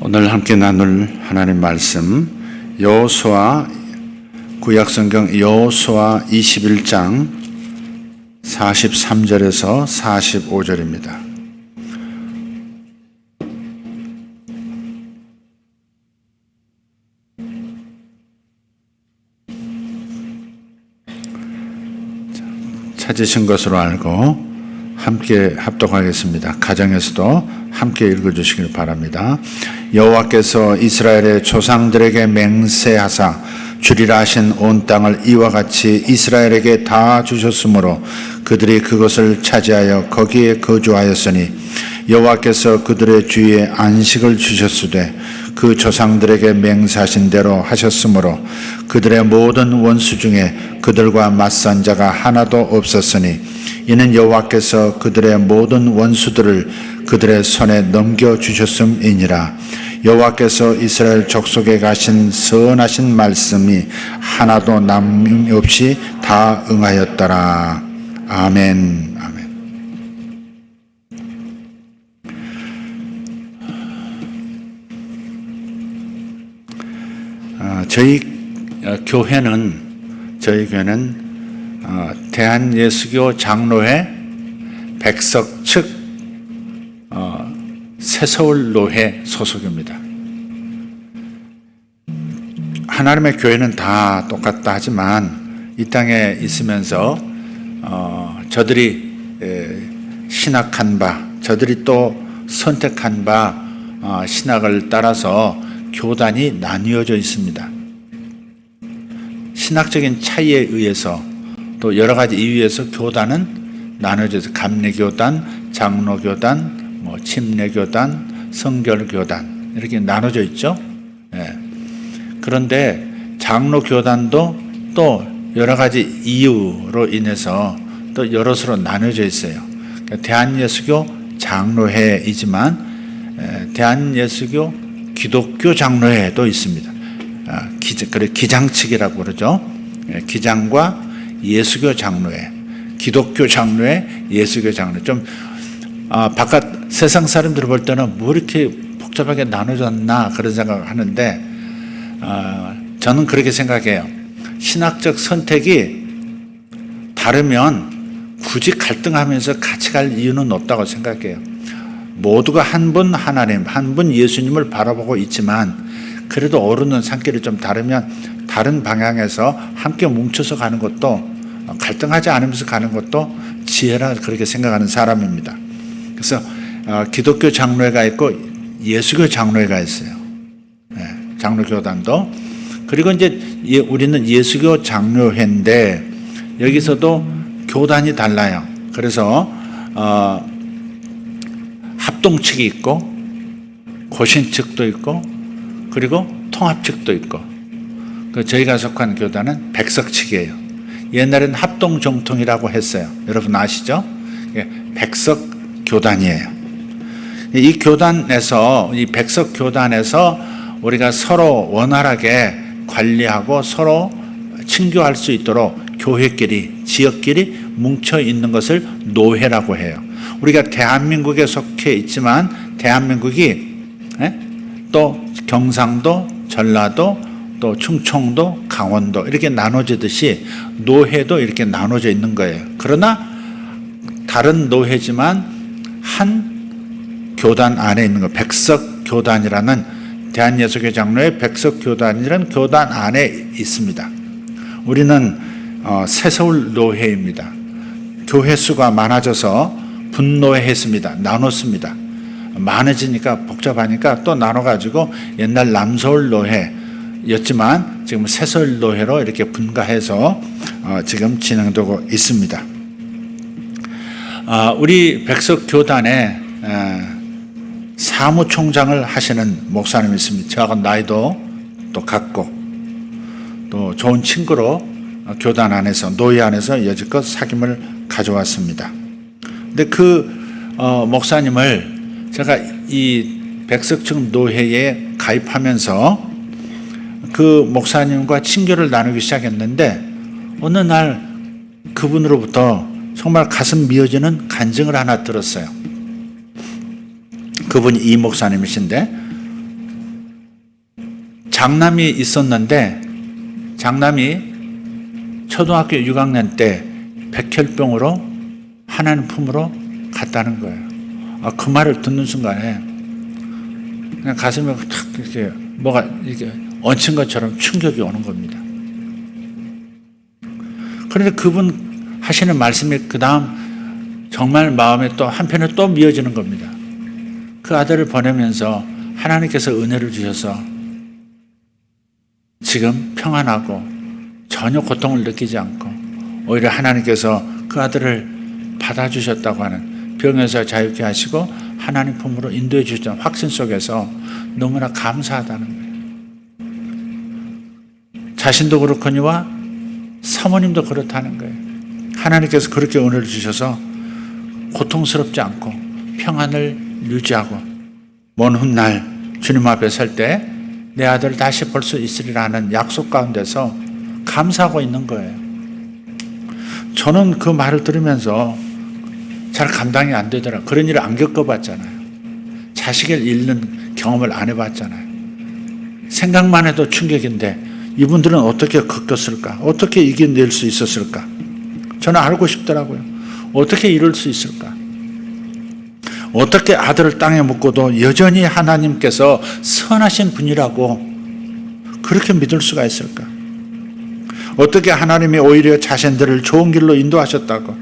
오늘 함께 나눌 하나님 말씀 여호수아 구약성경 여호수아 21장 43절에서 45절입니다. 찾으신 것으로 알고 함께 합독하겠습니다. 가정에서도 함께 읽어주시길 바랍니다. 여호와께서 이스라엘의 조상들에게 맹세하사 주리라 하신 온 땅을 이와 같이 이스라엘에게 다 주셨으므로 그들이 그것을 차지하여 거기에 거주하였으니 여호와께서 그들의 주위에 안식을 주셨으되 그 조상들에게 맹세하신 대로 하셨으므로 그들의 모든 원수 중에 그들과 맞선 자가 하나도 없었으니 이는 여호와께서 그들의 모든 원수들을 그들의 손에 넘겨주셨음이니라. 여호와께서 이스라엘 족속에 가신 선하신 말씀이 하나도 남김 없이 다 응하였더라. 아멘. 아멘. 저희 교회는 대한예수교 장로회 백석 측 새서울노회 소속입니다. 하나님의 교회는 다 똑같다 하지만 이 땅에 있으면서 저들이 신학한 바, 저들이 또 선택한 바 신학을 따라서 교단이 나뉘어져 있습니다. 신학적인 차이에 의해서 또 여러 가지 이유에서 교단은 나눠져 있어요. 감리교단, 장로교단, 침례교단, 성결교단 이렇게 나눠져 있죠. 그런데 장로교단도 또 여러 가지 이유로 인해서 또 여럿으로 나눠져 있어요. 대한예수교 장로회이지만 대한예수교 기독교 장로회도 있습니다. 기장측이라고 그러죠. 기장과 예수교 장로회, 기독교 장로회, 예수교 장로회. 좀 바깥 세상 사람들이 볼 때는 뭐 이렇게 복잡하게 나눠졌나 그런 생각을 하는데 저는 그렇게 생각해요. 신학적 선택이 다르면 굳이 갈등하면서 같이 갈 이유는 없다고 생각해요. 모두가 한 분 하나님, 한 분 예수님을 바라보고 있지만 그래도 오르는 산길이 좀 다르면 다른 방향에서 함께 뭉쳐서 가는 것도 갈등하지 않으면서 가는 것도 지혜라 그렇게 생각하는 사람입니다. 그래서 기독교 장로회가 있고 예수교 장로회가 있어요. 장로교단도. 그리고 이제 우리는 예수교 장로회인데 여기서도 교단이 달라요. 그래서 합동측이 있고 고신측도 있고 그리고 통합측도 있고 저희가 속한 교단은 백석측이에요. 옛날에는 합동정통이라고 했어요. 여러분 아시죠? 백석교단이에요. 이 교단에서 이 백석교단에서 우리가 서로 원활하게 관리하고 서로 친교할 수 있도록 교회끼리 지역끼리 뭉쳐 있는 것을 노회라고 해요. 우리가 대한민국에 속해 있지만 대한민국이 또 경상도, 전라도, 또 충청도, 강원도 이렇게 나눠지듯이 노회도 이렇게 나눠져 있는 거예요. 그러나 다른 노회지만 한 교단 안에 있는 거, 백석교단이라는 대한예수교 장로의 백석교단이라는 교단 안에 있습니다. 우리는 새서울노회입니다. 교회 수가 많아져서 분노회했습니다. 나눴습니다. 많아지니까 복잡하니까 또 나눠가지고 옛날 남서울노회였지만 지금 새서울노회로 이렇게 분가해서 지금 진행되고 있습니다. 우리 백석교단에 사무총장을 하시는 목사님이 있습니다. 저하고 나이도 또 같고 또 좋은 친구로 교단 안에서 노예 안에서 여지껏 사귐을 가져왔습니다. 근데 그 목사님을 제가 이 백석층 노회에 가입하면서 그 목사님과 친교를 나누기 시작했는데 어느 날 그분으로부터 정말 가슴 미어지는 간증을 하나 들었어요. 그분이 이 목사님이신데 장남이 있었는데 장남이 초등학교 6학년 때 백혈병으로 하나님 품으로 갔다는 거예요. 그 말을 듣는 순간에 그냥 가슴에 탁 이렇게 뭐가 이렇게 얹힌 것처럼 충격이 오는 겁니다. 그런데 그분 하시는 말씀이 그 다음 정말 마음에 또 한편에 또 미어지는 겁니다. 그 아들을 보내면서 하나님께서 은혜를 주셔서 지금 평안하고 전혀 고통을 느끼지 않고 오히려 하나님께서 그 아들을 받아주셨다고 하는 병에서 자유케 하시고 하나님 품으로 인도해 주셨다는 확신 속에서 너무나 감사하다는 거예요. 자신도 그렇거니와 사모님도 그렇다는 거예요. 하나님께서 그렇게 은혜를 주셔서 고통스럽지 않고 평안을 유지하고 먼 훗날 주님 앞에 설 때 내 아들을 다시 볼 수 있으리라는 약속 가운데서 감사하고 있는 거예요. 저는 그 말을 들으면서 잘 감당이 안 되더라고요. 그런 일을 안 겪어봤잖아요. 자식을 잃는 경험을 안 해봤잖아요. 생각만 해도 충격인데 이분들은 어떻게 겪었을까? 어떻게 이겨낼 수 있었을까? 저는 알고 싶더라고요. 어떻게 이룰 수 있을까? 어떻게 아들을 땅에 묻고도 여전히 하나님께서 선하신 분이라고 그렇게 믿을 수가 있을까? 어떻게 하나님이 오히려 자신들을 좋은 길로 인도하셨다고,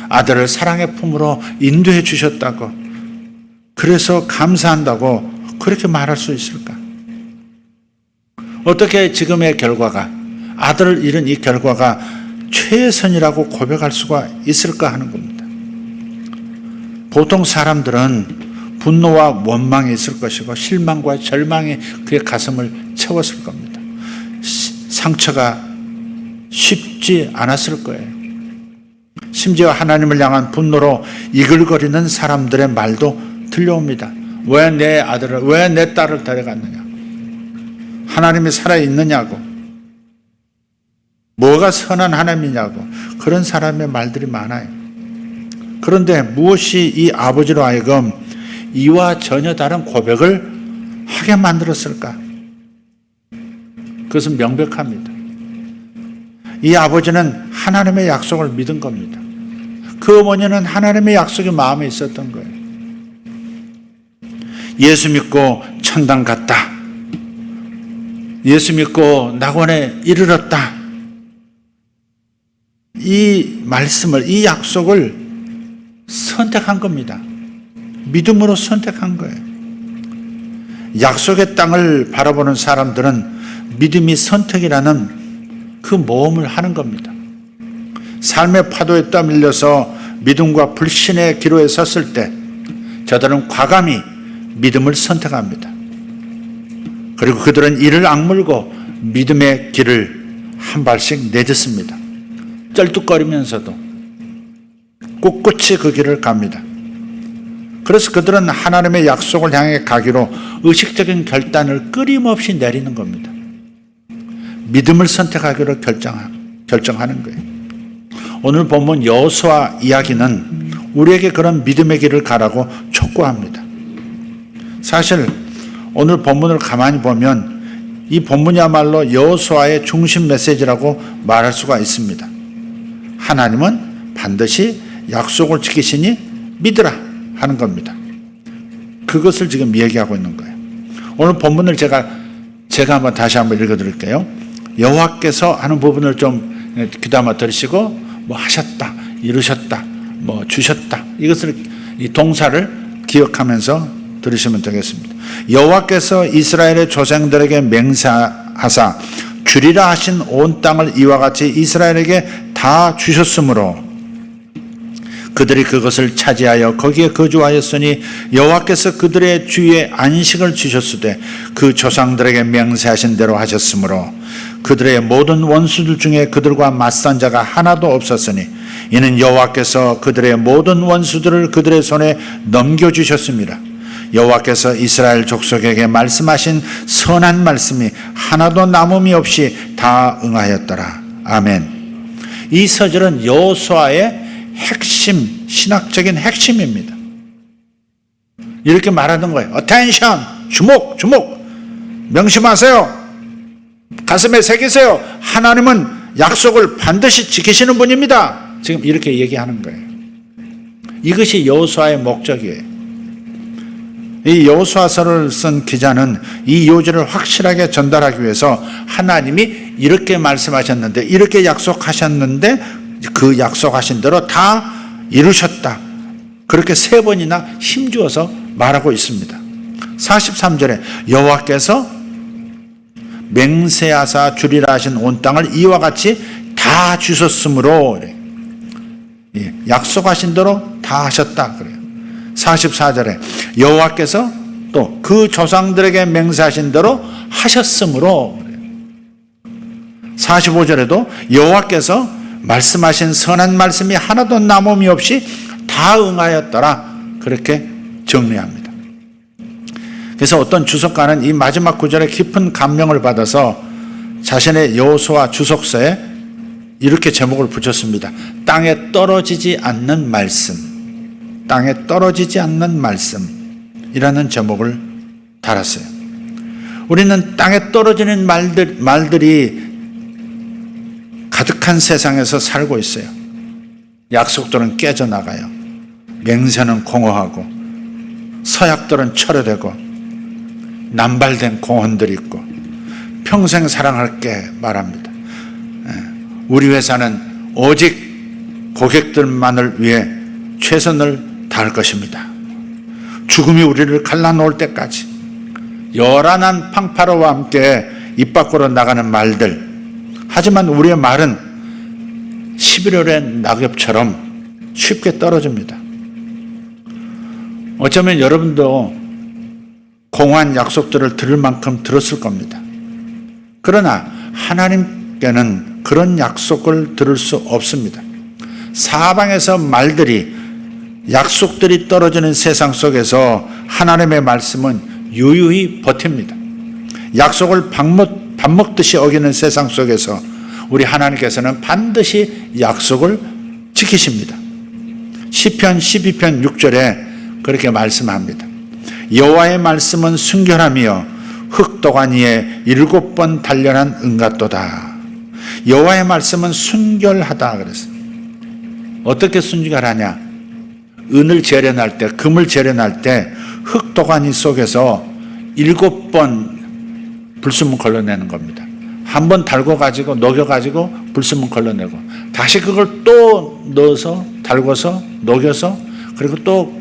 아들을 사랑의 품으로 인도해 주셨다고, 그래서 감사한다고 그렇게 말할 수 있을까? 어떻게 지금의 결과가, 아들을 잃은 이 결과가 최선이라고 고백할 수가 있을까 하는 겁니다. 보통 사람들은 분노와 원망이 있을 것이고 실망과 절망이 그의 가슴을 채웠을 겁니다. 상처가 쉽지 않았을 거예요. 심지어 하나님을 향한 분노로 이글거리는 사람들의 말도 들려옵니다. 왜 내 아들을, 왜 내 딸을 데려갔느냐? 하나님이 살아있느냐고, 뭐가 선한 하나님이냐고, 그런 사람의 말들이 많아요. 그런데 무엇이 이 아버지로 하여금 이와 전혀 다른 고백을 하게 만들었을까? 그것은 명백합니다. 이 아버지는 하나님의 약속을 믿은 겁니다. 그 어머니는 하나님의 약속이 마음에 있었던 거예요. 예수 믿고 천당 갔다. 예수 믿고 낙원에 이르렀다. 이 말씀을, 이 약속을 선택한 겁니다. 믿음으로 선택한 거예요. 약속의 땅을 바라보는 사람들은 믿음이 선택이라는 그 모험을 하는 겁니다. 삶의 파도에 떠밀려서 믿음과 불신의 기로에 섰을 때 저들은 과감히 믿음을 선택합니다. 그리고 그들은 이를 악물고 믿음의 길을 한 발씩 내딛습니다. 쩔뚝거리면서도 꿋꿋이 그 길을 갑니다. 그래서 그들은 하나님의 약속을 향해 가기로 의식적인 결단을 끊임없이 내리는 겁니다. 믿음을 선택하기로 결정하는 거예요. 오늘 본문 여호수아 이야기는 우리에게 그런 믿음의 길을 가라고 촉구합니다. 사실 오늘 본문을 가만히 보면 이 본문이야말로 여호수아의 중심 메시지라고 말할 수가 있습니다. 하나님은 반드시 약속을 지키시니 믿으라 하는 겁니다. 그것을 지금 얘기하고 있는 거예요. 오늘 본문을 제가 한번 다시 한번 읽어드릴게요. 여호와께서 하는 부분을 좀 귀담아 들으시고 뭐 하셨다, 이루셨다, 뭐 주셨다, 이것을, 이 동사를 기억하면서 들으시면 되겠습니다. 여호와께서 이스라엘의 조상들에게 맹세하사 주리라 하신 온 땅을 이와 같이 이스라엘에게 다 주셨으므로 그들이 그것을 차지하여 거기에 거주하였으니 여호와께서 그들의 주위에 안식을 주셨으되 그 조상들에게 맹세하신 대로 하셨으므로 그들의 모든 원수들 중에 그들과 맞선 자가 하나도 없었으니 이는 여호와께서 그들의 모든 원수들을 그들의 손에 넘겨주셨습니다. 여호와께서 이스라엘 족속에게 말씀하신 선한 말씀이 하나도 남음이 없이 다 응하였더라. 아멘. 이 서절은 여호수아의 핵심, 신학적인 핵심입니다. 이렇게 말하는 거예요. attention, 주목, 명심하세요. 가슴에 새기세요. 하나님은 약속을 반드시 지키시는 분입니다. 지금 이렇게 얘기하는 거예요. 이것이 여호수아의 목적이에요. 이 여호수아서를 쓴 기자는 이 요지를 확실하게 전달하기 위해서 하나님이 이렇게 말씀하셨는데, 이렇게 약속하셨는데 그 약속하신 대로 다 이루셨다, 그렇게 3번이나 힘주어서 말하고 있습니다. 43절에 여호와께서 맹세하사 주리라 하신 온 땅을 이와 같이 다 주셨으므로, 약속하신 대로 다 하셨다 그래요. 44절에 여호와께서 또 그 조상들에게 맹세하신 대로 하셨으므로 그래요. 45절에도 여호와께서 말씀하신 선한 말씀이 하나도 남음이 없이 다 응하였더라, 그렇게 정리합니다. 그래서 어떤 주석가는 이 마지막 구절에 깊은 감명을 받아서 자신의 여호수아 주석서에 이렇게 제목을 붙였습니다. 땅에 떨어지지 않는 말씀, 땅에 떨어지지 않는 말씀이라는 제목을 달았어요. 우리는 땅에 떨어지는 말들이 가득한 세상에서 살고 있어요. 약속들은 깨져나가요. 맹세는 공허하고 서약들은 철회되고 남발된 공언들이 있고 평생 사랑할게 말합니다. 우리 회사는 오직 고객들만을 위해 최선을 다할 것입니다. 죽음이 우리를 갈라놓을 때까지. 요란한 팡파로와 함께 입 밖으로 나가는 말들. 하지만 우리의 말은 11월의 낙엽처럼 쉽게 떨어집니다. 어쩌면 여러분도 공허한 약속들을 들을 만큼 들었을 겁니다. 그러나 하나님께는 그런 약속을 들을 수 없습니다. 사방에서 말들이, 약속들이 떨어지는 세상 속에서 하나님의 말씀은 유유히 버팁니다. 약속을 밥 먹듯이 어기는 세상 속에서 우리 하나님께서는 반드시 약속을 지키십니다. 시편 12편 6절에 그렇게 말씀합니다. 여호와의 말씀은 순결하며 흙도관 위에 7번 단련한 은 같도다. 여호와의 말씀은 순결하다 그랬어요. 어떻게 순결하냐? 은을 재련할 때, 금을 재련할 때 흙도가니 속에서 7번 불순물 걸러내는 겁니다. 한 번 달궈 가지고 녹여 가지고 불순물 걸러내고 다시 그걸 또 넣어서 달궈서 녹여서 그리고 또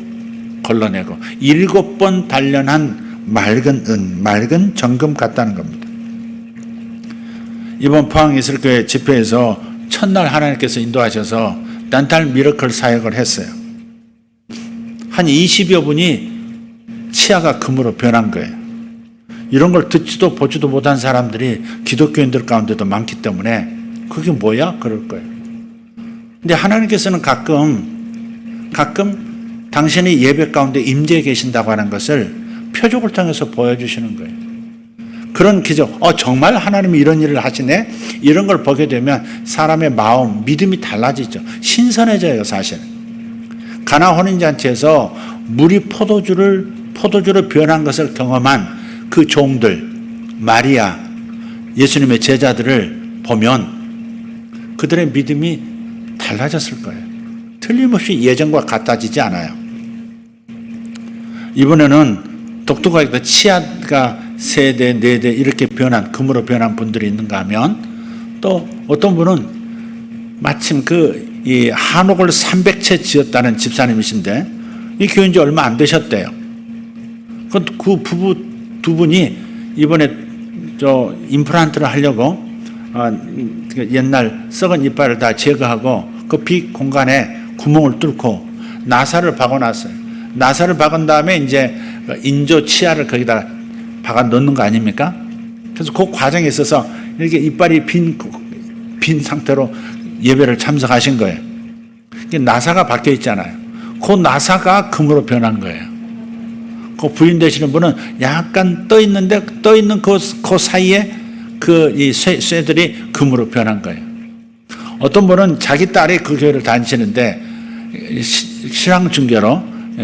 걸러내고 7번 단련한 맑은 은, 맑은 정금 같다는 겁니다. 이번 포항 이슬교회 집회에서 첫날 하나님께서 인도하셔서 딴탈 미러클 사역을 했어요. 한 20여 분이 치아가 금으로 변한 거예요. 이런 걸 듣지도 보지도 못한 사람들이 기독교인들 가운데도 많기 때문에 그게 뭐야? 그럴 거예요. 근데 하나님께서는 가끔 당신이 예배 가운데 임재해 계신다고 하는 것을 표적을 통해서 보여주시는 거예요. 그런 기적, 정말 하나님이 이런 일을 하시네? 이런 걸 보게 되면 사람의 마음, 믿음이 달라지죠. 신선해져요, 사실은. 가나 혼인잔치에서 물이 포도주로 변한 것을 경험한 그 종들, 마리아, 예수님의 제자들을 보면 그들의 믿음이 달라졌을 거예요. 틀림없이 예전과 같아지지 않아요. 이번에는 독특하게 치아가 3대, 4대 이렇게 변한, 금으로 변한 분들이 있는가 하면 또 어떤 분은 마침 이 한옥을 300채 지었다는 집사님이신데 이 교인 지 얼마 안 되셨대요. 그 부부 두 분이 이번에 임플란트를 하려고 옛날 썩은 이빨을 다 제거하고 그 비 공간에 구멍을 뚫고 나사를 박아놨어요. 나사를 박은 다음에 이제 인조 치아를 거기다 박아 넣는 거 아닙니까? 그래서 그 과정에 있어서 이렇게 이빨이 빈 상태로 예배를 참석하신 거예요. 나사가 박혀 있잖아요. 그 나사가 금으로 변한 거예요. 그 부인 되시는 분은 약간 떠 있는 그 사이에 이 쇠들이 금으로 변한 거예요. 어떤 분은 자기 딸이 그 교회를 다니시는데 신앙 중계로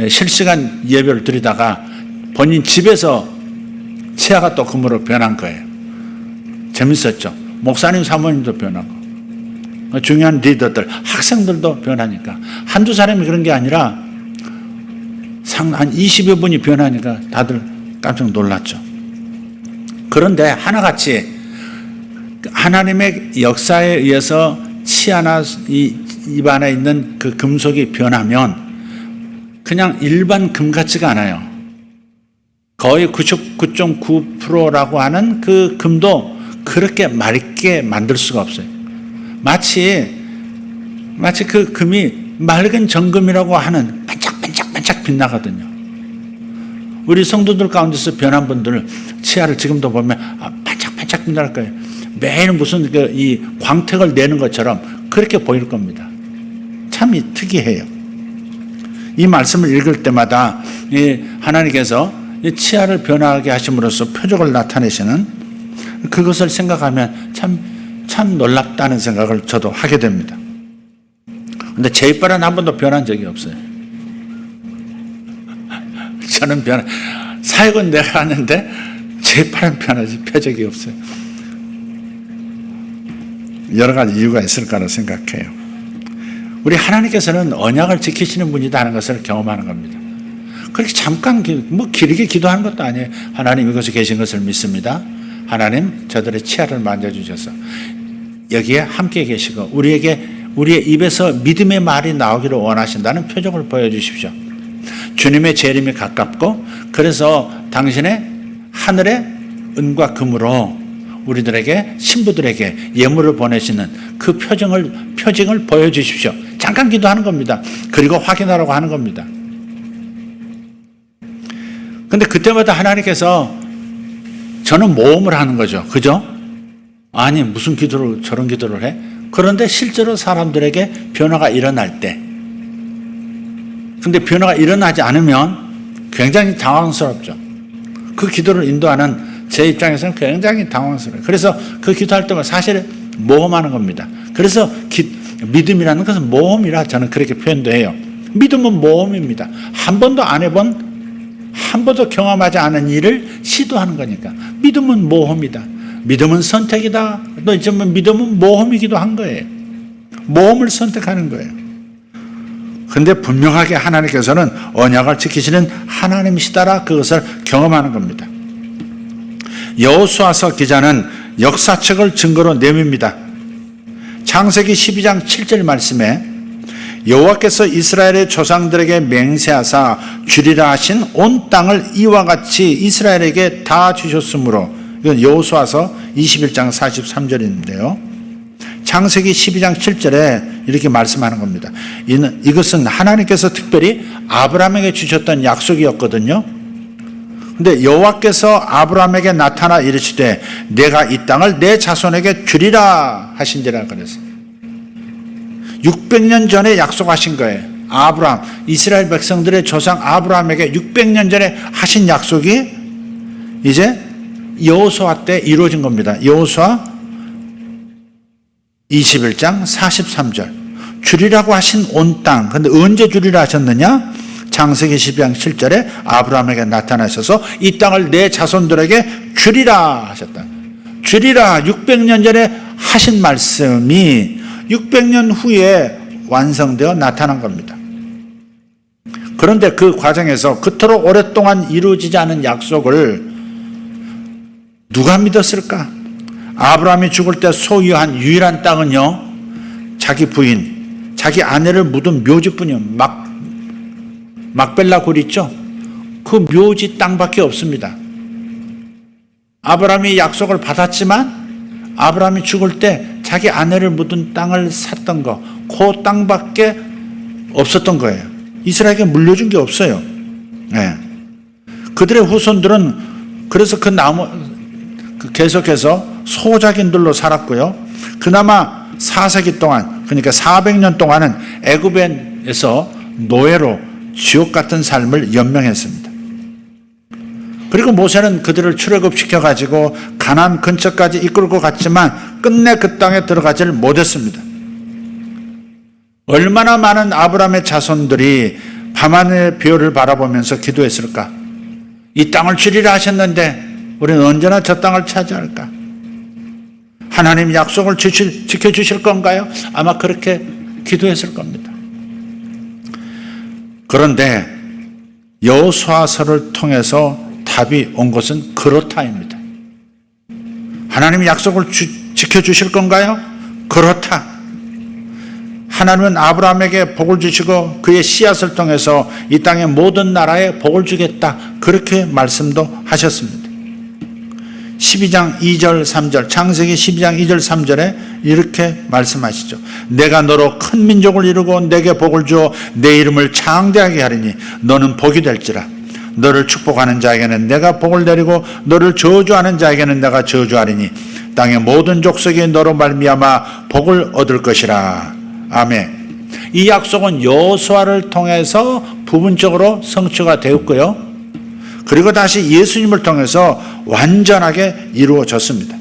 실시간 예배를 드리다가 본인 집에서 치아가 또 금으로 변한 거예요. 재밌었죠. 목사님, 사모님도 변하고, 중요한 리더들, 학생들도 변하니까. 한두 사람이 그런 게 아니라 한 20여 분이 변하니까 다들 깜짝 놀랐죠. 그런데 하나같이 하나님의 역사에 의해서 치아나 입 안에 있는 그 금속이 변하면 그냥 일반 금 같지가 않아요. 거의 99.9%라고 하는 그 금도 그렇게 맑게 만들 수가 없어요. 마치 그 금이 맑은 정금이라고 하는 반짝반짝 빛나거든요. 우리 성도들 가운데서 변한 분들 치아를 지금도 보면 반짝반짝 빛날 거예요. 매일 무슨 이 광택을 내는 것처럼 그렇게 보일 겁니다. 참 특이해요. 이 말씀을 읽을 때마다 하나님께서 치아를 변하게 하심으로써 표적을 나타내시는 그것을 생각하면 참 놀랍다는 생각을 저도 하게 됩니다. 근데 제 이빨은 한 번도 변한 적이 없어요. 저는 사역은 내가 하는데 제 이빨은 변하지 표적이 없어요. 여러 가지 이유가 있을 거라 생각해요. 우리 하나님께서는 언약을 지키시는 분이다 하는 것을 경험하는 겁니다. 그렇게 잠깐 길게 기도하는 것도 아니에요. 하나님 이곳에 계신 것을 믿습니다. 하나님 저들의 치아를 만져주셔서 여기에 함께 계시고 우리의 입에서 믿음의 말이 나오기를 원하신다는 표적을 보여주십시오. 주님의 재림이 가깝고 그래서 당신의 하늘의 은과 금으로 우리들에게 신부들에게 예물을 보내시는 그 표징을 보여주십시오. 잠깐 기도하는 겁니다. 그리고 확인하라고 하는 겁니다. 근데 그때마다 하나님께서 저는 모험을 하는 거죠. 그죠? 아니 무슨 저런 기도를 해? 그런데 실제로 사람들에게 변화가 일어날 때 근데 변화가 일어나지 않으면 굉장히 당황스럽죠. 그 기도를 인도하는 제 입장에서는 굉장히 당황스러워요. 그래서 그 기도할 때마다 사실 모험하는 겁니다. 그래서 믿음이라는 것은 모험이라 저는 그렇게 표현도 해요. 믿음은 모험입니다. 한 번도 안 해본 한 번도 경험하지 않은 일을 시도하는 거니까 믿음은 모험이다. 믿음은 선택이다. 또 이제는 믿음은 모험이기도 한 거예요. 모험을 선택하는 거예요. 그런데 분명하게 하나님께서는 언약을 지키시는 하나님이시다라 그것을 경험하는 겁니다. 여호수아서 기자는 역사책을 증거로 내밉니다. 창세기 12장 7절 말씀에 여호와께서 이스라엘의 조상들에게 맹세하사 주리라 하신 온 땅을 이와 같이 이스라엘에게 다 주셨으므로 이건 여호수아서 21장 43절인데요. 창세기 12장 7절에 이렇게 말씀하는 겁니다. 이것은 하나님께서 특별히 아브라함에게 주셨던 약속이었거든요. 근데 여호와께서 아브라함에게 나타나 이르시되 내가 이 땅을 내 자손에게 주리라 하신지라 그랬어요. 600년 전에 약속하신 거예요. 아브라함, 이스라엘 백성들의 조상 아브라함에게 600년 전에 하신 약속이 이제 여호수아 때 이루어진 겁니다. 여호수아 21장 43절. 주리라고 하신 온 땅. 근데 언제 주리라 하셨느냐? 창세기 12장 7절에 아브라함에게 나타나셔서 이 땅을 내 자손들에게 주리라 하셨다. 주리라 600년 전에 하신 말씀이 600년 후에 완성되어 나타난 겁니다. 그런데 그 과정에서 그토록 오랫동안 이루어지지 않은 약속을 누가 믿었을까? 아브라함이 죽을 때 소유한 유일한 땅은요, 자기 부인, 자기 아내를 묻은 묘지뿐이요. 막벨라 굴 있죠? 그 묘지 땅밖에 없습니다. 아브라함이 약속을 받았지만 아브라함이 죽을 때 자기 아내를 묻은 땅을 샀던 거, 그 땅밖에 없었던 거예요. 이스라엘에게 물려준 게 없어요. 네. 그들의 후손들은 그래서 계속해서 소작인들로 살았고요. 그나마 4세기 동안, 그러니까 400년 동안은 애굽에서 노예로 지옥 같은 삶을 연명했습니다. 그리고 모세는 그들을 출애굽시켜 가지고 가나안 근처까지 이끌고 갔지만 끝내 그 땅에 들어가지를 못했습니다. 얼마나 많은 아브라함의 자손들이 밤하늘의 별을 바라보면서 기도했을까? 이 땅을 주리라 하셨는데 우리는 언제나 저 땅을 차지할까? 하나님 약속을 지켜주실 건가요? 아마 그렇게 기도했을 겁니다. 그런데 여호수아서를 통해서 답이 온 것은 그렇다입니다. 하나님 약속을 지켜주실 건가요? 그렇다. 하나님은 아브라함에게 복을 주시고 그의 씨앗을 통해서 이 땅의 모든 나라에 복을 주겠다. 그렇게 말씀도 하셨습니다. 12장 2절 3절 창세기 12장 2절 3절에 이렇게 말씀하시죠. 내가 너로 큰 민족을 이루고 내게 복을 주어 내 이름을 창대하게 하리니 너는 복이 될지라. 너를 축복하는 자에게는 내가 복을 내리고 너를 저주하는 자에게는 내가 저주하리니 땅의 모든 족속이 너로 말미암아 복을 얻을 것이라. 아멘. 이 약속은 여호수아를 통해서 부분적으로 성취가 되었고요. 그리고 다시 예수님을 통해서 완전하게 이루어졌습니다.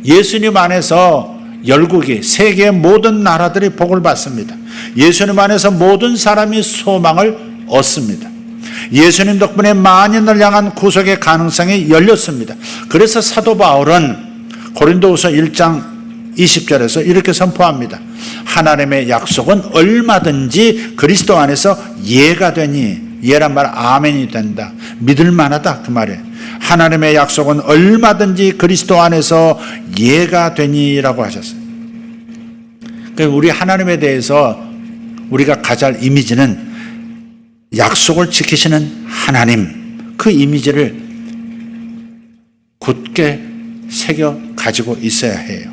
예수님 안에서 열국이 세계의 모든 나라들이 복을 받습니다. 예수님 안에서 모든 사람이 소망을 얻습니다. 예수님 덕분에 만인을 향한 구속의 가능성이 열렸습니다. 그래서 사도 바울은 고린도후서 1장 20절에서 이렇게 선포합니다. 하나님의 약속은 얼마든지 그리스도 안에서 예가 되니, 예란 말 아멘이 된다. 믿을 만하다 그 말이에요. 하나님의 약속은 얼마든지 그리스도 안에서 예가 되니라고 하셨어요. 그러니까 우리 하나님에 대해서 우리가 가질 이미지는 약속을 지키시는 하나님, 그 이미지를 굳게 새겨 가지고 있어야 해요.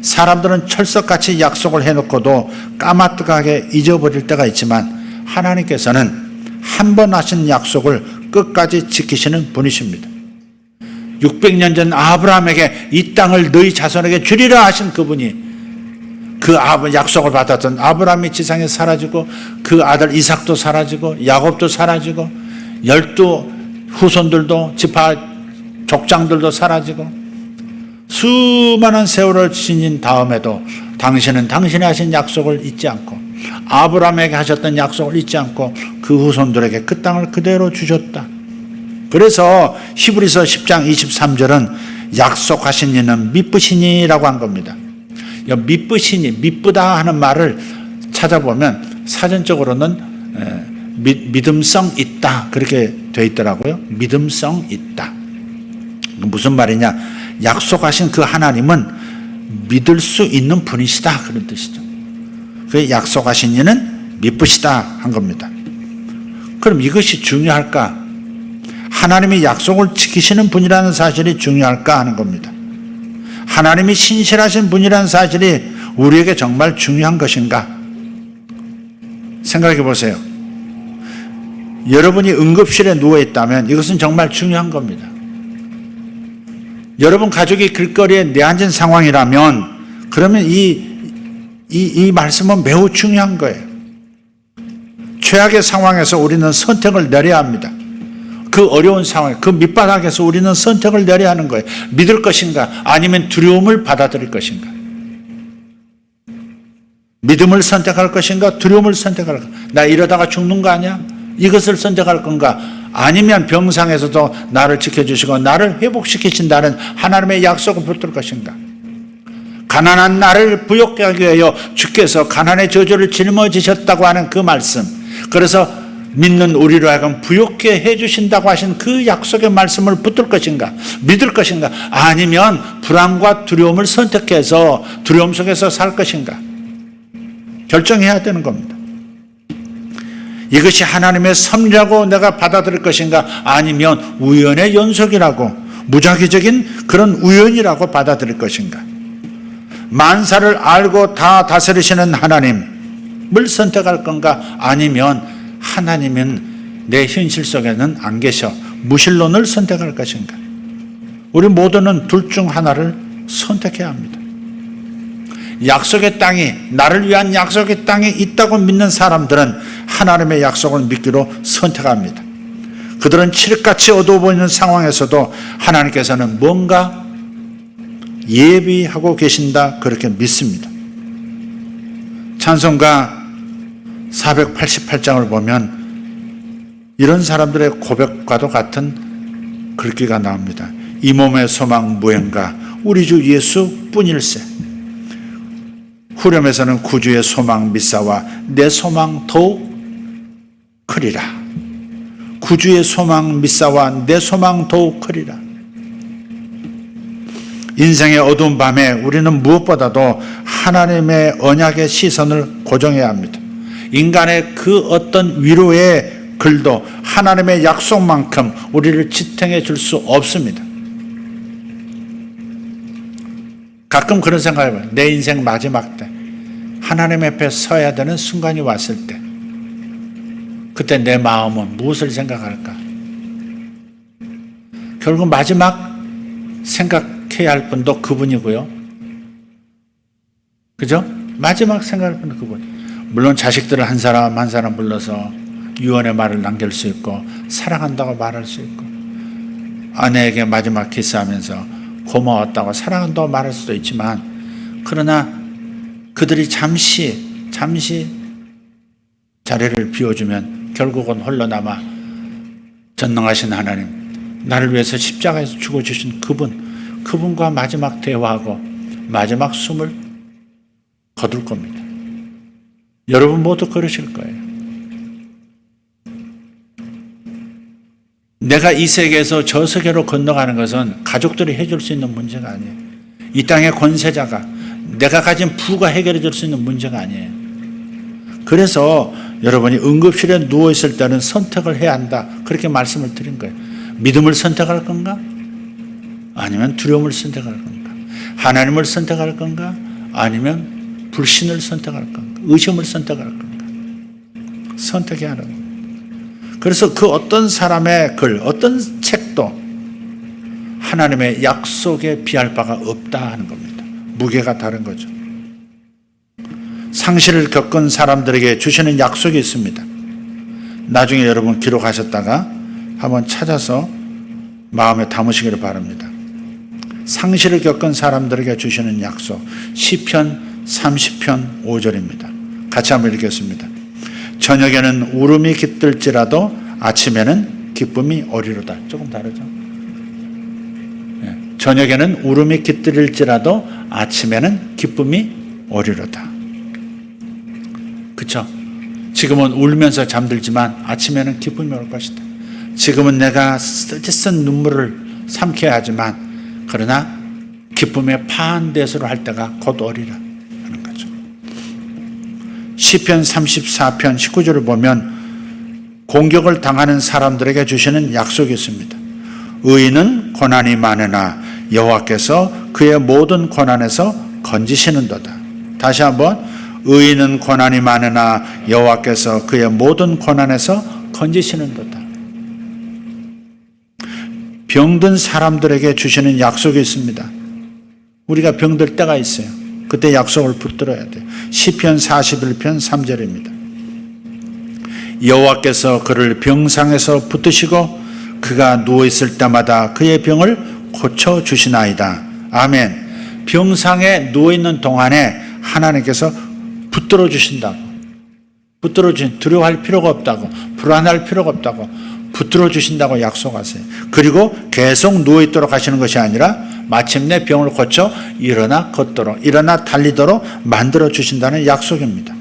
사람들은 철석같이 약속을 해놓고도 까마득하게 잊어버릴 때가 있지만 하나님께서는 한 번 하신 약속을 끝까지 지키시는 분이십니다. 600년 전 아브라함에게 이 땅을 너희 자손에게 주리라 하신 그분이 그 약속을 받았던 아브라함이 지상에 사라지고 그 아들 이삭도 사라지고 야곱도 사라지고 12 후손들도 지파 족장들도 사라지고 수많은 세월을 지닌 다음에도 당신은 당신이 하신 약속을 잊지 않고 아브라함에게 하셨던 약속을 잊지 않고 그 후손들에게 그 땅을 그대로 주셨다. 그래서 히브리서 10장 23절은 약속하신 이는 미쁘시니라고 한 겁니다. 미쁘시니, 미쁘다 하는 말을 찾아보면 사전적으로는 믿음성 있다 그렇게 되어 있더라고요. 믿음성 있다. 무슨 말이냐? 약속하신 그 하나님은 믿을 수 있는 분이시다 그런 뜻이죠. 그 약속하신 이는 미쁘시다 한 겁니다. 그럼 이것이 중요할까? 하나님이 약속을 지키시는 분이라는 사실이 중요할까 하는 겁니다. 하나님이 신실하신 분이라는 사실이 우리에게 정말 중요한 것인가? 생각해 보세요. 여러분이 응급실에 누워 있다면 이것은 정말 중요한 겁니다. 여러분 가족이 길거리에 내앉은 상황이라면 그러면 이 말씀은 매우 중요한 거예요. 최악의 상황에서 우리는 선택을 내려야 합니다. 그 어려운 상황, 그 밑바닥에서 우리는 선택을 내려야 하는 거예요. 믿을 것인가 아니면 두려움을 받아들일 것인가. 믿음을 선택할 것인가 두려움을 선택할 것인가. 나 이러다가 죽는 거 아니야? 이것을 선택할 건가 아니면 병상에서도 나를 지켜주시고 나를 회복시키신다는 하나님의 약속을 붙들 것인가. 가난한 나를 부욕하게 하기 위하여 주께서 가난의 저주를 짊어지셨다고 하는 그 말씀, 그래서 믿는 우리로 하여금 부욕해 해주신다고 하신 그 약속의 말씀을 붙들 것인가 믿을 것인가 아니면 불안과 두려움을 선택해서 두려움 속에서 살 것인가 결정해야 되는 겁니다. 이것이 하나님의 섭리라고 내가 받아들일 것인가 아니면 우연의 연속이라고 무작위적인 그런 우연이라고 받아들일 것인가. 만사를 알고 다 다스리시는 하나님을 선택할 건가 아니면 하나님은 내 현실 속에는 안 계셔 무신론을 선택할 것인가. 우리 모두는 둘 중 하나를 선택해야 합니다. 약속의 땅이 나를 위한 약속의 땅이 있다고 믿는 사람들은 하나님의 약속을 믿기로 선택합니다. 그들은 칠흑같이 어두워 보이는 상황에서도 하나님께서는 뭔가 예비하고 계신다 그렇게 믿습니다. 찬송가 488장을 보면 이런 사람들의 고백과도 같은 글귀가 나옵니다. 이 몸의 소망 무언가 우리 주 예수뿐일세. 후렴에서는 구주의 소망 믿사와 내 소망 더욱 크리라. 구주의 소망 믿사와 내 소망 더욱 크리라. 인생의 어두운 밤에 우리는 무엇보다도 하나님의 언약의 시선을 고정해야 합니다. 인간의 그 어떤 위로의 글도 하나님의 약속만큼 우리를 지탱해 줄 수 없습니다. 가끔 그런 생각을 해봐요. 내 인생 마지막 때 하나님 앞에 서야 되는 순간이 왔을 때 그때 내 마음은 무엇을 생각할까? 결국 마지막 생각해야 할 분도 그분이고요. 그죠? 마지막 생각할 분도 그분. 물론 자식들을 한 사람 한 사람 불러서 유언의 말을 남길 수 있고 사랑한다고 말할 수 있고 아내에게 마지막 키스하면서 고마웠다고 사랑한다고 말할 수도 있지만 그러나 그들이 잠시 자리를 비워주면 결국은 홀로 남아 전능하신 하나님, 나를 위해서 십자가에서 죽어주신 그분과 마지막 대화하고 마지막 숨을 거둘 겁니다. 여러분 모두 그러실 거예요. 내가 이 세계에서 저 세계로 건너가는 것은 가족들이 해줄 수 있는 문제가 아니에요. 이 땅의 권세자가 내가 가진 부가 해결해 줄 수 있는 문제가 아니에요. 그래서 여러분이 응급실에 누워있을 때는 선택을 해야 한다. 그렇게 말씀을 드린 거예요. 믿음을 선택할 건가? 아니면 두려움을 선택할 건가? 하나님을 선택할 건가? 아니면 불신을 선택할 건가? 의심을 선택할 건가? 선택해야 하는 거예요. 그래서 그 어떤 사람의 글, 어떤 책도 하나님의 약속에 비할 바가 없다 하는 겁니다. 무게가 다른 거죠. 상실을 겪은 사람들에게 주시는 약속이 있습니다. 나중에 여러분 기록하셨다가 한번 찾아서 마음에 담으시기를 바랍니다. 상실을 겪은 사람들에게 주시는 약속, 시편 30편 5절입니다. 같이 한번 읽겠습니다. 저녁에는 울음이 깃들지라도 아침에는 기쁨이 오리로다. 조금 다르죠? 저녁에는 울음이 깃들일지라도 아침에는 기쁨이 오리로다. 그렇죠? 지금은 울면서 잠들지만 아침에는 기쁨이 올 것이다. 지금은 내가 쓰디쓴 눈물을 삼켜야 하지만 그러나 기쁨의 파한대수를 할 때가 곧 오리라 하는 거죠. 시편 34편 19절을 보면 공격을 당하는 사람들에게 주시는 약속이 있습니다. 의인은 고난이 많으나 여호와께서 그의 모든 고난에서 건지시는도다. 다시 한번, 의인은 고난이 많으나 여호와께서 그의 모든 고난에서 건지시는도다. 병든 사람들에게 주시는 약속이 있습니다. 우리가 병들 때가 있어요. 그때 약속을 붙들어야 돼요. 시편 41편 3절입니다. 여호와께서 그를 병상에서 붙드시고 그가 누워있을 때마다 그의 병을 고쳐주시나이다. 아멘. 병상에 누워있는 동안에 하나님께서 붙들어 주신다고. 두려워할 필요가 없다고. 불안할 필요가 없다고. 붙들어 주신다고 약속하세요. 그리고 계속 누워있도록 하시는 것이 아니라 마침내 병을 고쳐 일어나 걷도록, 일어나 달리도록 만들어 주신다는 약속입니다.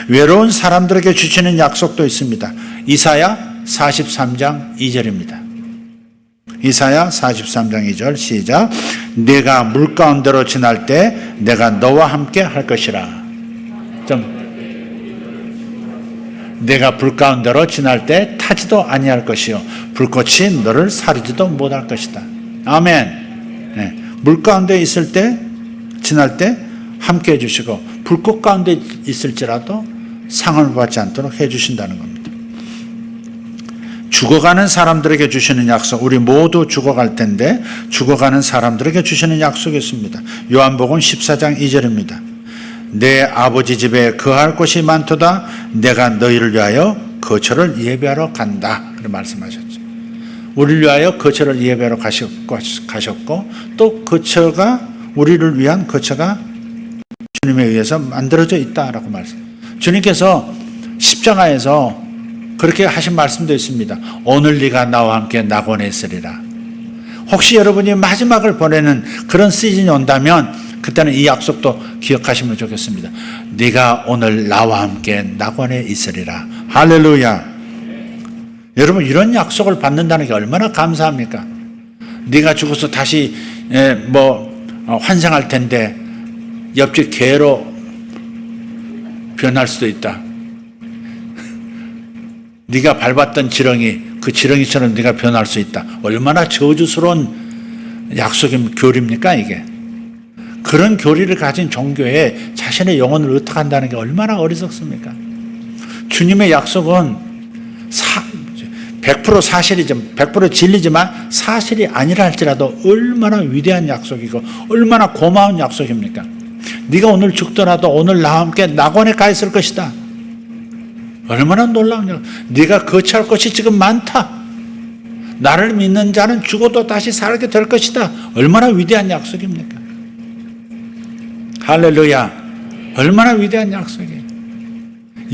외로운 사람들에게 주시는 약속도 있습니다. 이사야 43장 2절입니다. 이사야 43장 2절 시작. 내가 물가운데로 지날 때 내가 너와 함께 할 것이라. 내가 불 가운데로 지날 때 타지도 아니할 것이요 불꽃이 너를 사르지도 못할 것이다. 아멘. 네. 물 가운데 있을 때 지날 때 함께 해주시고 불꽃 가운데 있을지라도 상을 받지 않도록 해주신다는 겁니다. 죽어가는 사람들에게 주시는 약속, 우리 모두 죽어갈 텐데 죽어가는 사람들에게 주시는 약속이 있습니다. 요한복음 14장 2절입니다. 내 아버지 집에 거할 곳이 많도다. 내가 너희를 위하여 거처를 예배하러 간다. 그렇게 말씀하셨죠. 우리를 위하여 거처를 예배하러 가셨고 또 거처가, 우리를 위한 거처가 주님에 의해서 만들어져 있다라고 말씀. 주님께서 십자가에서 그렇게 하신 말씀도 있습니다. 오늘 네가 나와 함께 낙원에 있으리라. 혹시 여러분이 마지막을 보내는 그런 시즌이 온다면 그때는 이 약속도 기억하시면 좋겠습니다. 네가 오늘 나와 함께 낙원에 있으리라. 할렐루야. 여러분, 이런 약속을 받는다는 게 얼마나 감사합니까? 네가 죽어서 다시 환생할 텐데 옆집 개로 변할 수도 있다. 네가 밟았던 지렁이, 그 지렁이처럼 네가 변할 수 있다. 얼마나 저주스러운 약속입니까? 교리입니까 이게? 그런 교리를 가진 종교에 자신의 영혼을 의탁한다는 게 얼마나 어리석습니까? 주님의 약속은 100% 사실이지만, 100% 진리지만 사실이 아니라 할지라도 얼마나 위대한 약속이고 얼마나 고마운 약속입니까? 네가 오늘 죽더라도 오늘 나와 함께 낙원에 가 있을 것이다. 얼마나 놀라운 약속. 네가 거처할 것이 지금 많다. 나를 믿는 자는 죽어도 다시 살게 될 것이다. 얼마나 위대한 약속입니까? 할렐루야. 얼마나 위대한 약속이에요.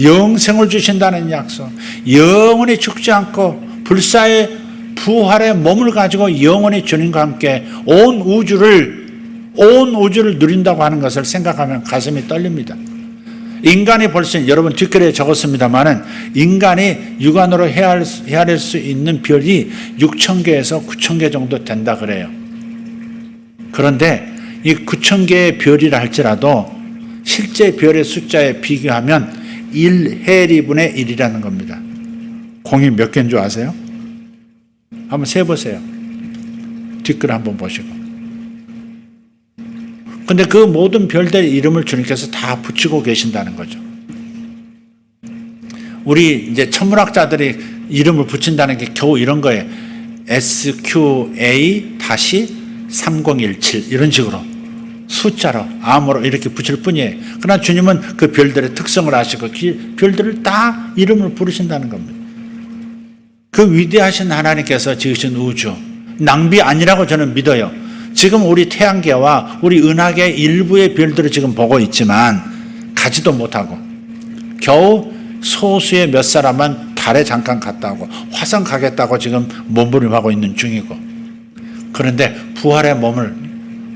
영생을 주신다는 약속. 영원히 죽지 않고 불사의 부활의 몸을 가지고 영원히 주님과 함께 온 우주를 누린다고 하는 것을 생각하면 가슴이 떨립니다. 인간이 볼 수 있는, 여러분 뒷글에 적었습니다마는 인간이 육안으로 헤아릴 수 있는 별이 6,000개에서 9,000개 정도 된다 그래요. 그런데 이 9,000개의 별이라 할지라도 실제 별의 숫자에 비교하면 1해리분의 1이라는 겁니다. 공이 몇 개인 줄 아세요? 한번 세보세요. 뒷글 한번 보시고. 근데 그 모든 별들의 이름을 주님께서 다 붙이고 계신다는 거죠. 우리 이제 천문학자들이 이름을 붙인다는 게 겨우 이런 거예요. SQA-3017 이런 식으로 숫자로 암으로 이렇게 붙일 뿐이에요. 그러나 주님은 그 별들의 특성을 아시고 별들을 다 이름을 부르신다는 겁니다. 그 위대하신 하나님께서 지으신 우주, 낭비 아니라고 저는 믿어요. 지금 우리 태양계와 우리 은하계 일부의 별들을 지금 보고 있지만 가지도 못하고 겨우 소수의 몇 사람은 달에 잠깐 갔다 오고 화성 가겠다고 지금 몸부림하고 있는 중이고, 그런데 부활의 몸을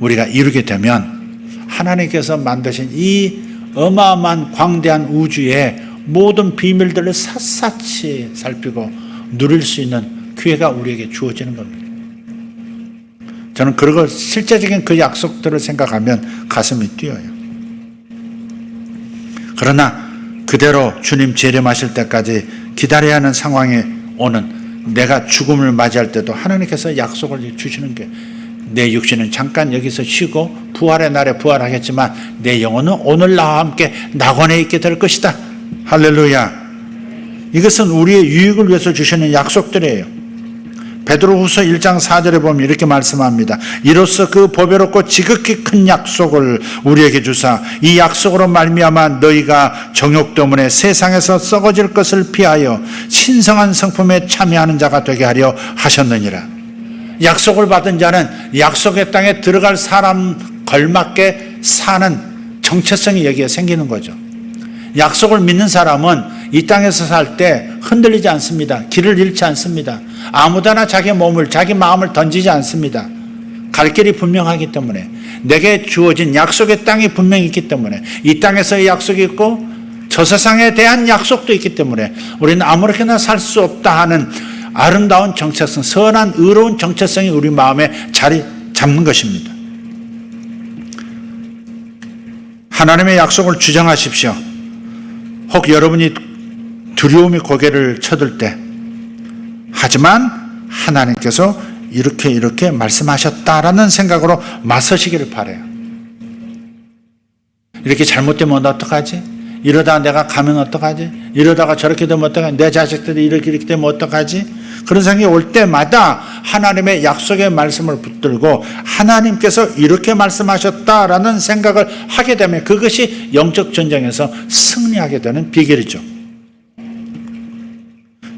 우리가 이루게 되면 하나님께서 만드신 이 어마어마한 광대한 우주의 모든 비밀들을 샅샅이 살피고 누릴 수 있는 기회가 우리에게 주어지는 겁니다. 저는 그리고 실제적인 그 약속들을 생각하면 가슴이 뛰어요. 그러나 그대로 주님 재림하실 때까지 기다려야 하는 상황에 오는 내가 죽음을 맞이할 때도 하나님께서 약속을 주시는 게, 내 육신은 잠깐 여기서 쉬고 부활의 날에 부활하겠지만 내 영혼은 오늘 나와 함께 낙원에 있게 될 것이다. 할렐루야. 이것은 우리의 유익을 위해서 주시는 약속들이에요. 베드로후서 1장 4절에 보면 이렇게 말씀합니다. 이로써 그 보배롭고 지극히 큰 약속을 우리에게 주사 이 약속으로 말미암아 너희가 정욕 때문에 세상에서 썩어질 것을 피하여 신성한 성품에 참여하는 자가 되게 하려 하셨느니라. 약속을 받은 자는 약속의 땅에 들어갈 사람 걸맞게 사는 정체성이 여기에 생기는 거죠. 약속을 믿는 사람은 이 땅에서 살 때 흔들리지 않습니다. 길을 잃지 않습니다. 아무데나 자기 몸을, 자기 마음을 던지지 않습니다. 갈 길이 분명하기 때문에, 내게 주어진 약속의 땅이 분명히 있기 때문에, 이 땅에서의 약속이 있고 저 세상에 대한 약속도 있기 때문에 우리는 아무렇게나 살 수 없다 하는 아름다운 정체성, 선한 의로운 정체성이 우리 마음에 자리 잡는 것입니다. 하나님의 약속을 주장하십시오. 혹 여러분이 두려움이 고개를 쳐들 때, 하지만 하나님께서 이렇게 말씀하셨다라는 생각으로 맞서시기를 바라요. 이렇게 잘못되면 어떡하지? 이러다가 내가 가면 어떡하지? 이러다가 저렇게 되면 어떡하지? 내 자식들이 이렇게 되면 어떡하지? 그런 생각이 올 때마다 하나님의 약속의 말씀을 붙들고 하나님께서 이렇게 말씀하셨다라는 생각을 하게 되면 그것이 영적 전쟁에서 승리하게 되는 비결이죠.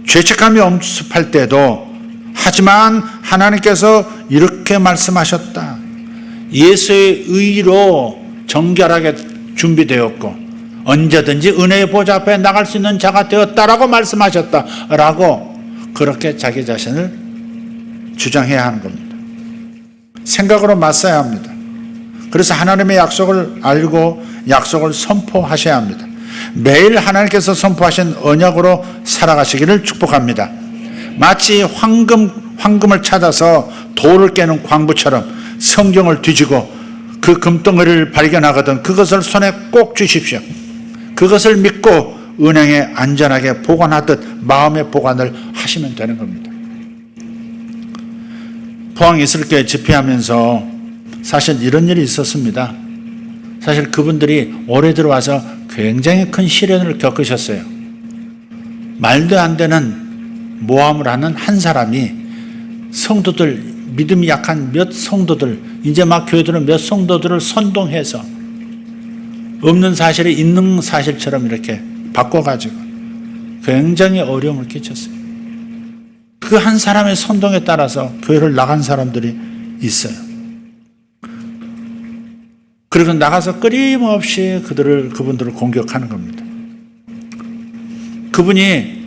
죄책감이 엄습할 때도 하지만 하나님께서 이렇게 말씀하셨다. 예수의 의로 정결하게 준비되었고 언제든지 은혜의 보좌 앞에 나갈 수 있는 자가 되었다라고 말씀하셨다라고 그렇게 자기 자신을 주장해야 하는 겁니다. 생각으로 맞서야 합니다. 그래서 하나님의 약속을 알고 약속을 선포하셔야 합니다. 매일 하나님께서 선포하신 언약으로 살아가시기를 축복합니다. 마치 황금을 찾아서 돌을 깨는 광부처럼 성경을 뒤지고 그 금덩어리를 발견하거든 그것을 손에 꼭 쥐십시오. 그것을 믿고 은행에 안전하게 보관하듯 마음의 보관을 하시면 되는 겁니다. 포항이슬교회 집회하면서 사실 이런 일이 있었습니다. 사실 그분들이 올해 들어와서 굉장히 큰 시련을 겪으셨어요. 말도 안 되는 모함을 하는 한 사람이 성도들, 믿음이 약한 몇 성도들, 이제 막 교회 들은 몇 성도들을 선동해서 없는 사실이 있는 사실처럼 이렇게 바꿔가지고 굉장히 어려움을 끼쳤어요. 그 한 사람의 선동에 따라서 교회를 나간 사람들이 있어요. 그리고 나가서 끊임없이 그분들을 공격하는 겁니다. 그분이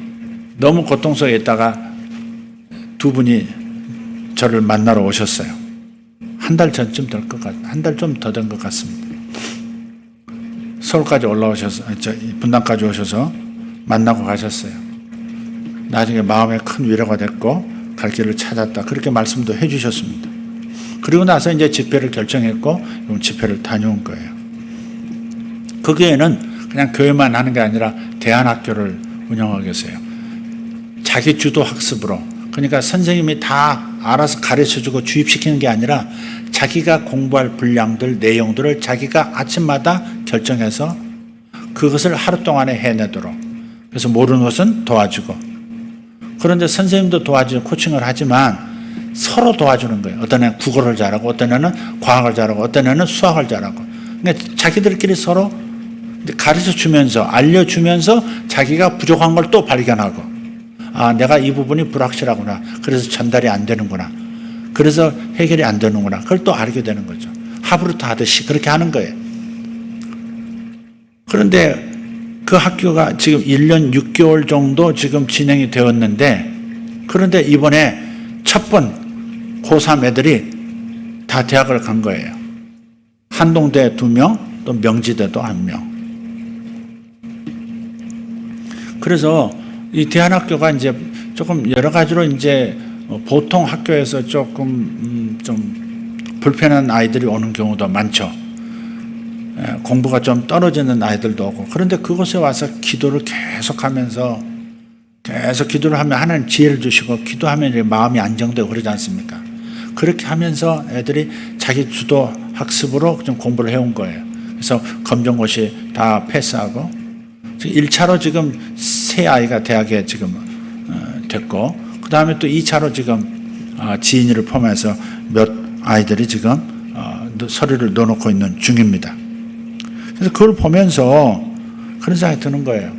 너무 고통 속에 있다가 두 분이 저를 만나러 오셨어요. 한 달 전쯤 될 것 한 달 좀 더 된 것 같습니다. 서울까지 올라오셔서, 분당까지 오셔서 만나고 가셨어요. 나중에 마음에 큰 위로가 됐고 갈 길을 찾았다. 그렇게 말씀도 해 주셨습니다. 그리고 나서 이제 집회를 결정했고 집회를 다녀온 거예요. 그 교회는 그냥 교회만 하는 게 아니라 대안학교를 운영하고 계세요. 자기 주도 학습으로, 그러니까 선생님이 다 알아서 가르쳐주고 주입시키는 게 아니라 자기가 공부할 분량들, 내용들을 자기가 아침마다 결정해서 그것을 하루 동안에 해내도록, 그래서 모르는 것은 도와주고, 그런데 선생님도 도와주고 코칭을 하지만 서로 도와주는 거예요. 어떤 애는 국어를 잘하고 어떤 애는 과학을 잘하고 어떤 애는 수학을 잘하고, 그러니까 자기들끼리 서로 가르쳐주면서 알려주면서 자기가 부족한 걸 또 발견하고, 아, 내가 이 부분이 불확실하구나, 그래서 전달이 안 되는구나, 그래서 해결이 안 되는구나, 그걸 또 알게 되는 거죠. 하브루트 하듯이 그렇게 하는 거예요. 그런데 그 학교가 지금 1년 6개월 정도 지금 진행이 되었는데, 그런데 이번에 첫 번 고3 애들이 다 대학을 간 거예요. 한동대 2명, 또 명지대도 1명. 그래서 이 대안학교가 이제 조금 여러 가지로 이제 보통 학교에서 조금 좀 불편한 아이들이 오는 경우도 많죠. 공부가 좀 떨어지는 아이들도 오고. 그런데 그곳에 와서 기도를 계속하면서 계속 기도를 하면 하나님 지혜를 주시고, 기도하면 이제 마음이 안정되고 그러지 않습니까? 그렇게 하면서 애들이 자기 주도 학습으로 좀 공부를 해온 거예요. 그래서 검정고시 다 패스하고 1차로 지금 3아이가 대학에 지금 됐고, 그 다음에 또 2차로 지금 지인이를 포함해서 몇 아이들이 지금 서류를 넣어놓고 있는 중입니다. 그래서 그걸 보면서 그런 생각이 드는 거예요.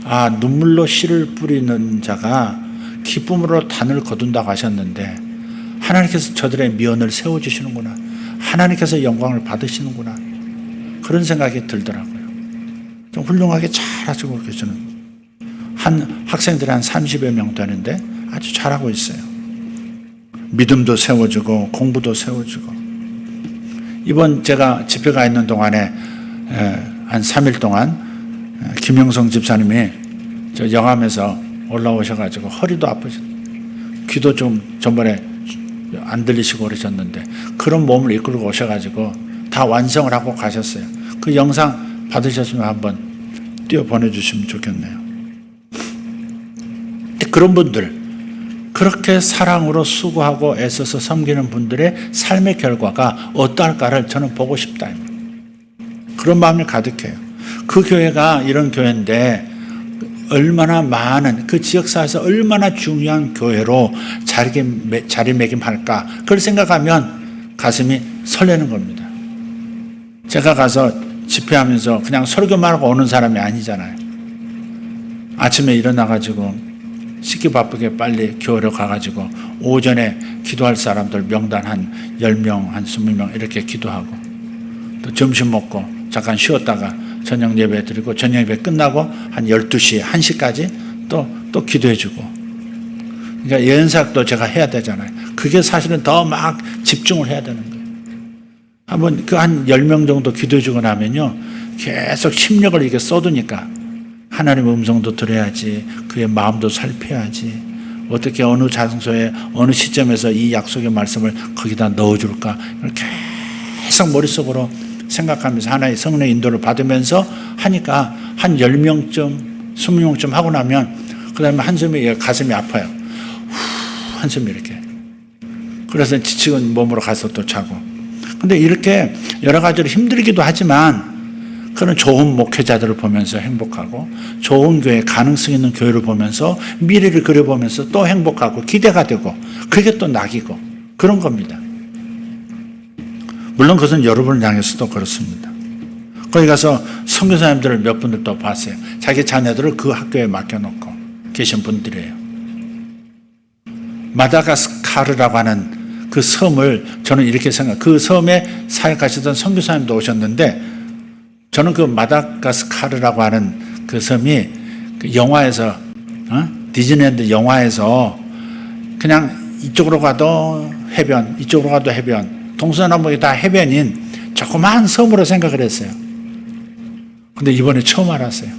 아, 눈물로 씨를 뿌리는 자가 기쁨으로 단을 거둔다고 하셨는데 하나님께서 저들의 미언을 세워주시는구나, 하나님께서 영광을 받으시는구나, 그런 생각이 들더라고요. 좀 훌륭하게 잘하시고 계시는 한 학생들이 한 30여 명 되는데 아주 잘하고 있어요. 믿음도 세워주고 공부도 세워주고. 이번 제가 집회가 있는 동안에 한 3일 동안 김영성 집사님이 저 영암에서 올라오셔가지고 허리도 아프셨, 귀도 좀 전번에 안 들리시고 그러셨는데 그런 몸을 이끌고 오셔가지고 다 완성을 하고 가셨어요. 그 영상 받으셨으면 한번 띄워 보내주시면 좋겠네요. 그런 분들, 그렇게 사랑으로 수고하고 애써서 섬기는 분들의 삶의 결과가 어떠할까를 저는 보고 싶다. 그런 마음이 가득해요. 그 교회가 이런 교회인데 얼마나 많은, 그 지역사회에서 얼마나 중요한 교회로 자리매김할까, 그걸 생각하면 가슴이 설레는 겁니다. 제가 가서 집회하면서 그냥 설교만 하고 오는 사람이 아니잖아요. 아침에 일어나가지고 씻기 바쁘게 빨리 교회로 가가지고 오전에 기도할 사람들 명단 한 10명, 한 20명 이렇게 기도하고, 또 점심 먹고 잠깐 쉬었다가 저녁 예배 드리고, 저녁 예배 끝나고 한 12시, 1시까지 또 기도해 주고. 그러니까 예언사역도 제가 해야 되잖아요. 그 그게 사실은 더 막 집중을 해야 되는 거예요. 한번 그 한 10명 정도 기도해주고 나면요, 계속 심력을 이렇게 쏟으니까 하나님의 음성도 들어야지, 그의 마음도 살펴야지, 어떻게 어느 장소에 어느 시점에서 이 약속의 말씀을 거기다 넣어줄까, 계속 머릿속으로 생각하면서 하나의 성령의 인도를 받으면서 하니까 한 10명쯤 20명쯤 하고 나면 그 다음에 한숨이 가슴이 아파요. 후, 한숨이 이렇게. 그래서 지치는 몸으로 가서 또 자고. 근데 이렇게 여러 가지로 힘들기도 하지만 그런 좋은 목회자들을 보면서 행복하고, 좋은 교회, 가능성 있는 교회를 보면서 미래를 그려보면서 또 행복하고 기대가 되고, 그게 또 낙이고 그런 겁니다. 물론 그것은 여러분을 향해서도 그렇습니다. 거기 가서 선교사님들을 몇 분들 또 봤어요. 자기 자녀들을 그 학교에 맡겨놓고 계신 분들이에요. 마다가스카르라고 하는 그 섬을 저는 이렇게 그 섬에 사역하시던 선교사님도 오셨는데, 저는 그 마다가스카르라고 하는 그 섬이 그 영화에서 디즈니랜드 영화에서 그냥 이쪽으로 가도 해변, 이쪽으로 가도 해변, 동서남북이 다 해변인 조그마한 섬으로 생각을 했어요. 근데 이번에 처음 알았어요.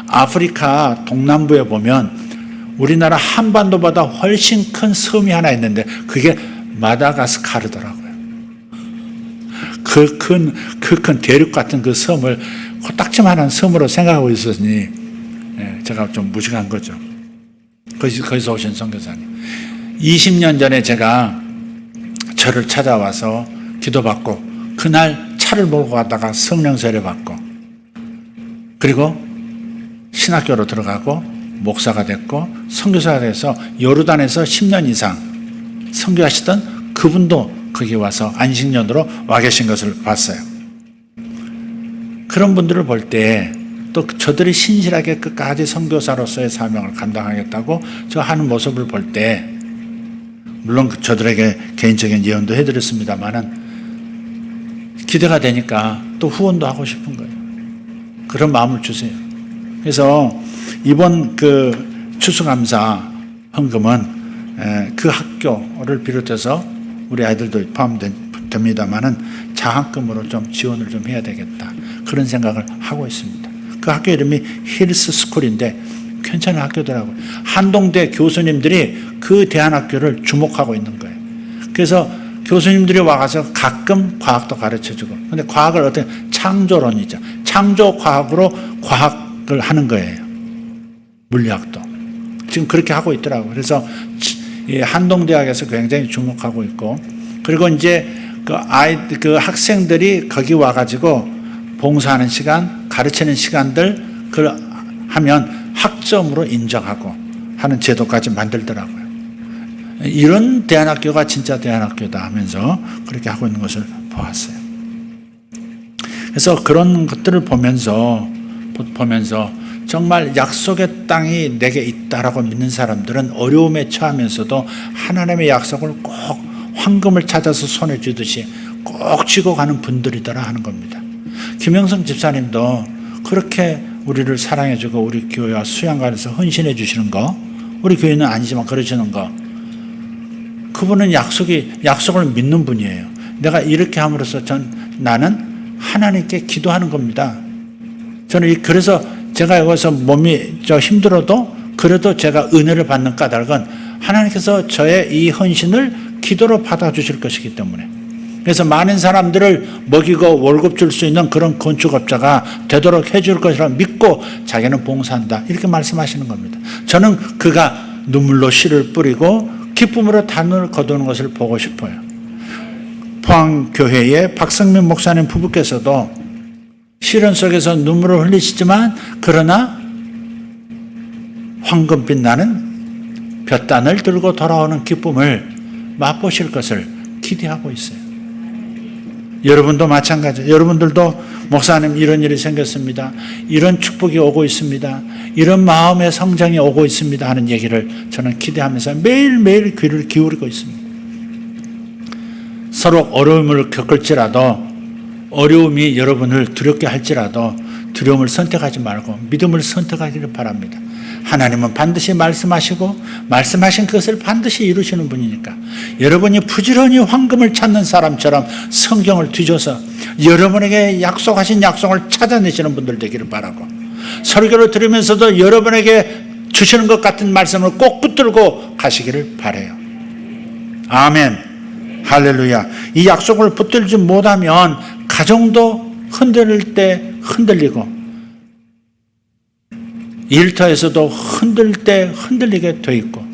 아프리카 동남부에 보면 우리나라 한반도보다 훨씬 큰 섬이 하나 있는데 그게 마다가스카르더라고요. 그 큰 대륙 같은 그 섬을 코딱지만한 섬으로 생각하고 있었으니 제가 좀 무식한 거죠. 거기서 오신 선교사님. 20년 전에 제가 저를 찾아와서 기도받고, 그날 차를 몰고 가다가 성령 세례 받고, 그리고 신학교로 들어가고 목사가 됐고 선교사가 돼서 요르단에서 10년 이상 선교하시던 그분도 거기 와서 안식년으로 와 계신 것을 봤어요. 그런 분들을 볼 때 또 저들이 신실하게 끝까지 선교사로서의 사명을 감당하겠다고 저 하는 모습을 볼 때, 물론 저들에게 개인적인 예언도 해드렸습니다만은 기대가 되니까 또 후원도 하고 싶은 거예요. 그런 마음을 주세요. 그래서 이번 그 추수감사 헌금은 그 학교를 비롯해서 우리 아이들도 포함됩니다만은 장학금으로 좀 지원을 좀 해야 되겠다, 그런 생각을 하고 있습니다. 그 학교 이름이 힐스 스쿨인데 괜찮은 학교더라고요. 한동대 교수님들이 그 대안학교를 주목하고 있는 거예요. 그래서 교수님들이 와서 가끔 과학도 가르쳐주고, 근데 과학을 어떻게 창조론이죠. 창조과학으로 과학을 하는 거예요. 물리학도. 지금 그렇게 하고 있더라고요. 그래서 한동대학에서 굉장히 주목하고 있고, 그리고 이제 그 학생들이 거기 와가지고 봉사하는 시간, 가르치는 시간들 그걸 하면 학점으로 인정하고 하는 제도까지 만들더라고요. 이런 대안학교가 진짜 대안학교다 하면서 그렇게 하고 있는 것을 보았어요. 그래서 그런 것들을 보면서 정말 약속의 땅이 내게 있다라고 믿는 사람들은 어려움에 처하면서도 하나님의 약속을 꼭 황금을 찾아서 손에 쥐듯이 꼭 쥐고 가는 분들이더라 하는 겁니다. 김영성 집사님도 그렇게 우리를 사랑해주고 우리 교회와 수양관에서 헌신해 주시는 거, 우리 교회는 아니지만 그러시는 거, 그분은 약속을 믿는 분이에요. 내가 이렇게 함으로써 나는 하나님께 기도하는 겁니다. 저는 그래서 제가 여기서 몸이 힘들어도 그래도 제가 은혜를 받는 까닭은 하나님께서 저의 이 헌신을 기도로 받아주실 것이기 때문에, 그래서 많은 사람들을 먹이고 월급 줄 수 있는 그런 건축업자가 되도록 해줄 것이라 믿고 자기는 봉사한다, 이렇게 말씀하시는 겁니다. 저는 그가 눈물로 씨를 뿌리고 기쁨으로 단을 거두는 것을 보고 싶어요. 포항교회의 박성민 목사님 부부께서도 시련 속에서 눈물을 흘리시지만 그러나 황금빛 나는 볕단을 들고 돌아오는 기쁨을 맛보실 것을 기대하고 있어요. 여러분도 마찬가지예요. 여러분들도 목사님 이런 일이 생겼습니다, 이런 축복이 오고 있습니다, 이런 마음의 성장이 오고 있습니다 하는 얘기를 저는 기대하면서 매일매일 귀를 기울이고 있습니다. 서로 어려움을 겪을지라도, 어려움이 여러분을 두렵게 할지라도 두려움을 선택하지 말고 믿음을 선택하기를 바랍니다. 하나님은 반드시 말씀하시고 말씀하신 그것을 반드시 이루시는 분이니까 여러분이 부지런히 황금을 찾는 사람처럼 성경을 뒤져서 여러분에게 약속하신 약속을 찾아내시는 분들 되기를 바라고, 설교를 들으면서도 여러분에게 주시는 것 같은 말씀을 꼭 붙들고 가시기를 바라요. 아멘. 할렐루야. 이 약속을 붙들지 못하면 가정도 흔들릴 때 흔들리고 일터에서도 흔들 때 흔들리게 돼 있고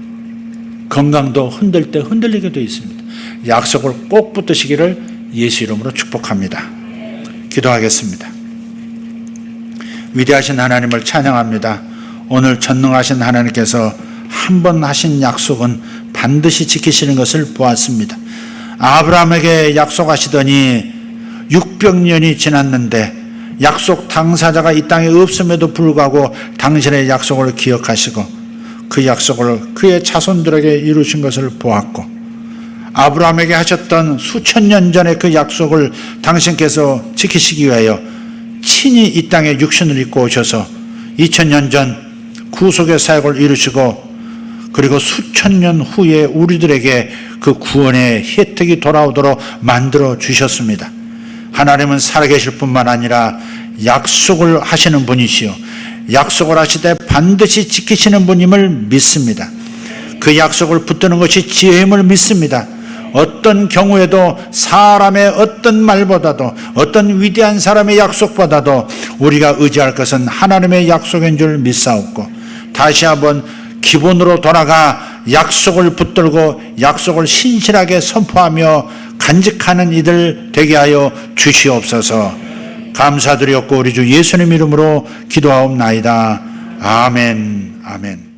건강도 흔들 때 흔들리게 돼 있습니다. 약속을 꼭 붙드시기를 예수 이름으로 축복합니다. 기도하겠습니다. 위대하신 하나님을 찬양합니다. 오늘 전능하신 하나님께서 한 번 하신 약속은 반드시 지키시는 것을 보았습니다. 아브라함에게 약속하시더니 600년이 지났는데 약속 당사자가 이 땅에 없음에도 불구하고 당신의 약속을 기억하시고 그 약속을 그의 자손들에게 이루신 것을 보았고, 아브라함에게 하셨던 수천 년 전의 그 약속을 당신께서 지키시기 위하여 친히 이 땅에 육신을 입고 오셔서 2000년 전 구속의 사역을 이루시고, 그리고 수천 년 후에 우리들에게 그 구원의 혜택이 돌아오도록 만들어 주셨습니다. 하나님은 살아계실 뿐만 아니라 약속을 하시는 분이시요 약속을 하실 때 반드시 지키시는 분임을 믿습니다. 그 약속을 붙드는 것이 지혜임을 믿습니다. 어떤 경우에도 사람의 어떤 말보다도 어떤 위대한 사람의 약속보다도 우리가 의지할 것은 하나님의 약속인 줄 믿사옵고, 다시 한번 기본으로 돌아가 약속을 붙들고 약속을 신실하게 선포하며 간직하는 이들 되게 하여 주시옵소서. 감사드렸고 우리 주 예수님 이름으로 기도하옵나이다. 아멘. 아멘.